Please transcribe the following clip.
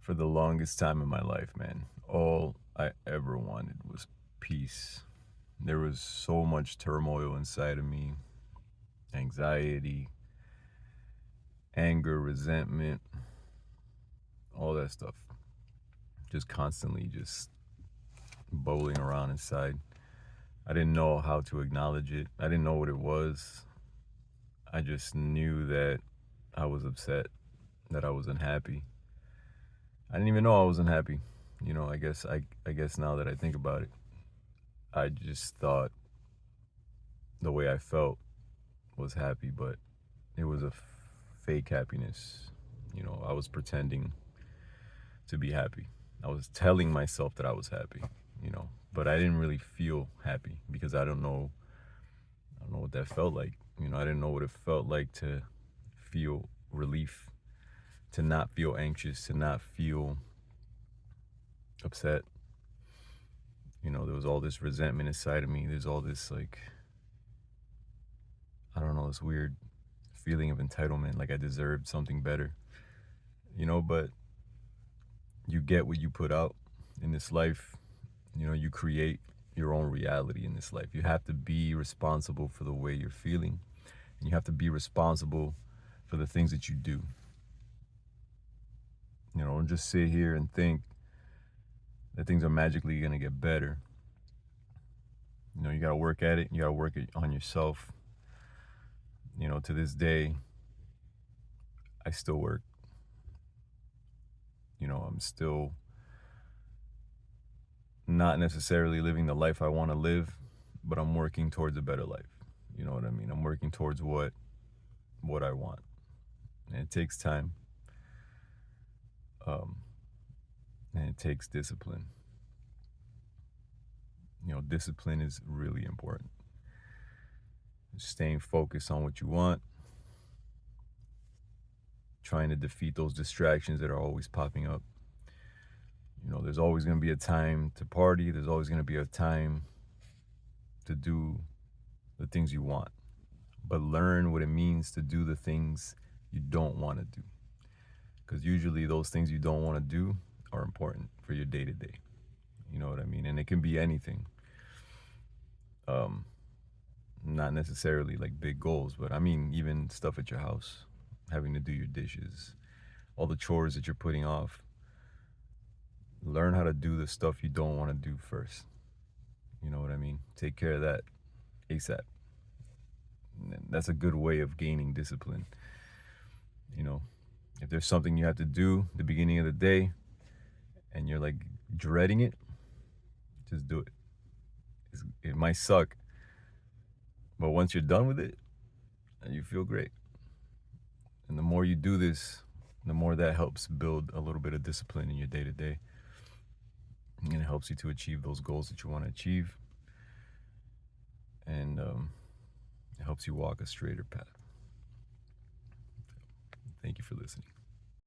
for the longest time in my life, man, all I ever wanted was peace. There was so much turmoil inside of me, anxiety, anger, resentment, all that stuff. Just constantly just bubbling around inside. I didn't know how to acknowledge it. I didn't know what it was. I just knew that I was upset, that I was unhappy. I didn't even know I was unhappy. I guess now that I think about it, I just thought the way I felt was happy, but it was a fake happiness. I was pretending to be happy. I was telling myself that I was happy, but I didn't really feel happy because I don't know what that felt like. I didn't know what it felt like to feel relief, to not feel anxious, to not feel upset. There was all this resentment inside of me. There's all this, like, I don't know, this weird feeling of entitlement, like I deserved something better, but you get what you put out in this life. You create your own reality in this life. You have to be responsible for the way you're feeling, and you have to be responsible for the things that you do. Don't just sit here and think that things are magically going to get better. You got to work at it. You got to work it on yourself. To this day, I still work. I'm still not necessarily living the life I want to live, but I'm working towards a better life. You know what I mean? I'm working towards what I want. And it takes time. And it takes discipline. Discipline is really important. Staying focused on what you want, trying to defeat those distractions that are always popping up. There's always going to be a time to party. There's always going to be a time to do the things you want. But learn what it means to do the things you don't want to do. Because usually those things you don't want to do are important for your day to day. You know what I mean? And it can be anything. Not necessarily like big goals, but I mean even stuff at your house, having to do your dishes, all the chores that you're putting off. Learn how to do the stuff you don't want to do first. You know what I mean? Take care of that ASAP. And that's a good way of gaining discipline. If there's something you have to do at the beginning of the day and you're like dreading it, just do it. It might suck, but once you're done with it, you feel great. And the more you do this, the more that helps build a little bit of discipline in your day to day. And it helps you to achieve those goals that you want to achieve. And it helps you walk a straighter path. Thank you for listening.